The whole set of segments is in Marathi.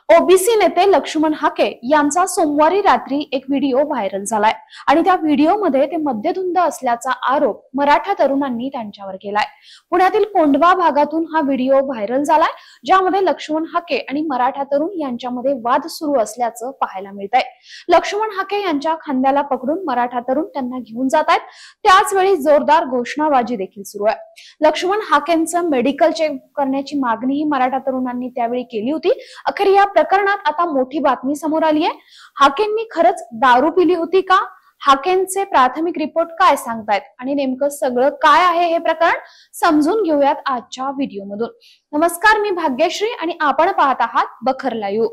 ओबीसी नेते लक्ष्मण हाके यांचा सोमवारी रात्री एक व्हिडिओ व्हायरल झालाय आणि त्या व्हिडिओमध्ये ते मद्यधुंद असल्याचा आरोप मराठा तरुणांनी त्यांच्यावर केलाय। पुण्यातील कोंढवा भागातून हा व्हिडिओ व्हायरल झालाय, ज्यामध्ये लक्ष्मण हाके आणि मराठा तरुण यांच्यामध्ये वाद सुरू असल्याचं पाहायला मिळतंय। लक्ष्मण हाके यांच्या खांद्याला पकडून मराठा तरुण त्यांना घेऊन जात आहेत, त्याच वेळी जोरदार घोषणाबाजी देखील सुरू आहे। लक्ष्मण हाकेंचं मेडिकल चेक करण्याची मागणीही मराठा तरुणांनी त्यावेळी केली होती। अखेर या प्रकरणात आता मोठी बातमी समोर आली आहे। हाकेंनी खरंच दारू पिली होती का? हाकेंचे प्राथमिक रिपोर्ट काय सांगतायत आणि नेमकं सगळं काय आहे हे प्रकरण समजून घेऊयात आजच्या व्हिडिओमधून। नमस्कार, मी भाग्यश्री आणि आपण पाहत आहात बखर लाईव्ह।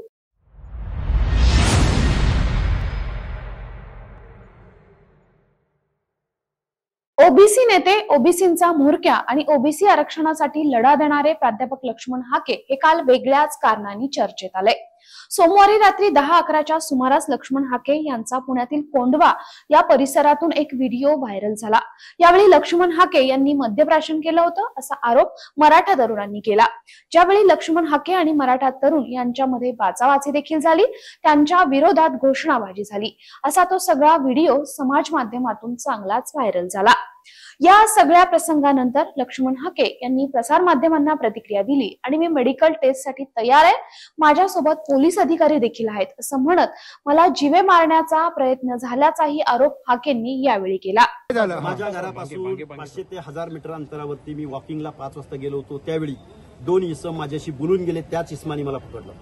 ओबीसी नेते, ओबीसींचा म्होरक्या आणि ओबीसी आरक्षणासाठी लढा देणारे प्राध्यापक लक्ष्मण हाके हे काल वेगळ्याच कारणाने चर्चेत आले। सोमवारी रात्री 10-11च्या सुमारास लक्ष्मण हाके यांचा पुण्यातील कोंढवा या परिसरातून एक व्हिडिओ व्हायरल झाला। यावेळी लक्ष्मण हाके यांनी मद्यप्राशन केलं होतं असा आरोप मराठा तरुणांनी केला। ज्यावेळी लक्ष्मण हाके आणि मराठा तरुण यांच्यामध्ये बाचाबाची देखील झाली, त्यांच्या विरोधात घोषणाबाजी झाली असा तो सगळा व्हिडिओ समाज माध्यमातून चांगलाच व्हायरल झाला। या सगळ्या प्रसंगानंतर लक्ष्मण हाके यांनी प्रसार माध्यमांना प्रतिक्रिया दिली आणि मी मेडिकल टेस्ट साठी तयार आहे, माझ्यासोबत पोलीस अधिकारी देखील आहेत असं म्हणत मला जीवे मारण्याचा प्रयत्न झाल्याचाही आरोप हाकेंनी यावेळी केला। माझ्या घरापासून 500 ते 1000 मीटर अंतरावरती मी वॉकिंगला 5 वाजता गेलो होतो। त्यावेळी 2 इसम माझ्याशी बोलून गेले, त्याच इस्मानी मला पकडलं।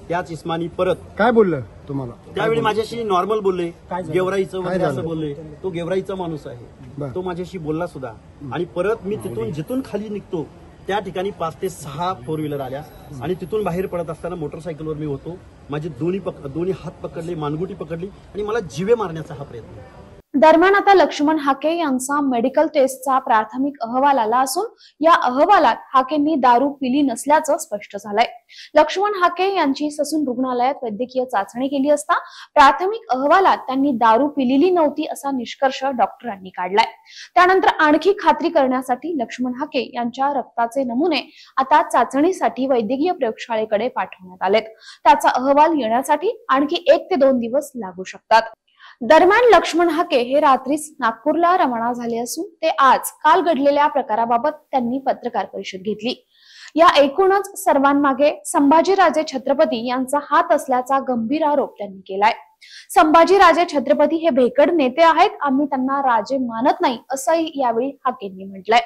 त्याच इस्मानी परत काय बोललं तुम्हाला? त्यावेळी माझ्याशी नॉर्मल बोलले, गेवराईचं वगैरे असं बोलले। तो गेवराईचा माणूस आहे, तो माझ्याशी बोलला सुद्धा। आणि परत मी जिथून खाली निघतो त्या ठिकाणी 5 ते 6 फोर व्हीलर आल्या आणि तिथून बाहेर पडत असताना मोटरसायकलवर मी होतो। माझे दोन्ही हात पकडले, मानगुटी पकडली आणि मला जीवे मारण्याचा हा प्रयत्न। दरम्यान आता लक्ष्मण हाके यांचा मेडिकल टेस्टचा प्राथमिक अहवाल आला असून या अहवालात हाकेंनी दारू पिली नसल्याचं स्पष्ट झालंय। लक्ष्मण हाके यांची ससून रुग्णालयात वैद्यकीय चाचणी केली असता प्राथमिक अहवालात त्यांनी दारू पिलेली नव्हती असा निष्कर्ष डॉक्टरांनी काढलाय। त्यानंतर आणखी खात्री करण्यासाठी लक्ष्मण हाके यांच्या रक्ताचे नमुने आता चाचणीसाठी वैद्यकीय प्रयोगशाळेकडे पाठवण्यात आलेत। त्याचा अहवाल येण्यासाठी आणखी 1 ते 2 दिवस लागू शकतात। दरम्यान लक्ष्मण हाके हे रात्रीच नागपूरला रवाना झाले असून ते काल घडलेल्या प्रकाराबाबत त्यांनी पत्रकार परिषद घेतली। या एकूणच सर्वांमागे संभाजीराजे छत्रपती यांचा हात असल्याचा गंभीर आरोप त्यांनी केलाय। संभाजीराजे छत्रपती हे भेकड नेते आहेत, आम्ही त्यांना राजे मानत नाही असंही यावेळी हाकेंनी म्हटलंय।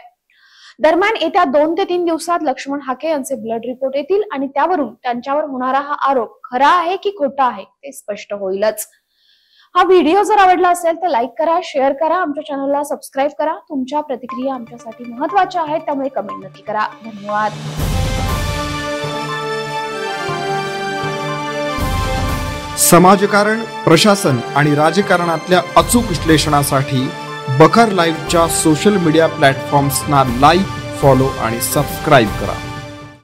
दरम्यान येत्या 2 ते 3 दिवसात लक्ष्मण हाके यांचे ब्लड रिपोर्ट येतील आणि त्यावरून त्यांच्यावर होणारा हा आरोप खरा आहे की खोटा आहे ते स्पष्ट होईलच। हा व्हिडिओ जर आवडला असेल तर लाईक करा, शेअर करा, आमच्या चॅनलला सबस्क्राईब करा। तुमच्या प्रतिक्रिया आमच्यासाठी महत्त्वाच्या आहेत, त्यामुळे कमेंट नक्की करा। धन्यवाद। समाजकारण, प्रशासन आणि राजकारणातल्या अचूक विश्लेषणासाठी बखर लाईव्हच्या सोशल मीडिया प्लॅटफॉर्म्सना लाईक, फॉलो आणि सबस्क्राईब करा।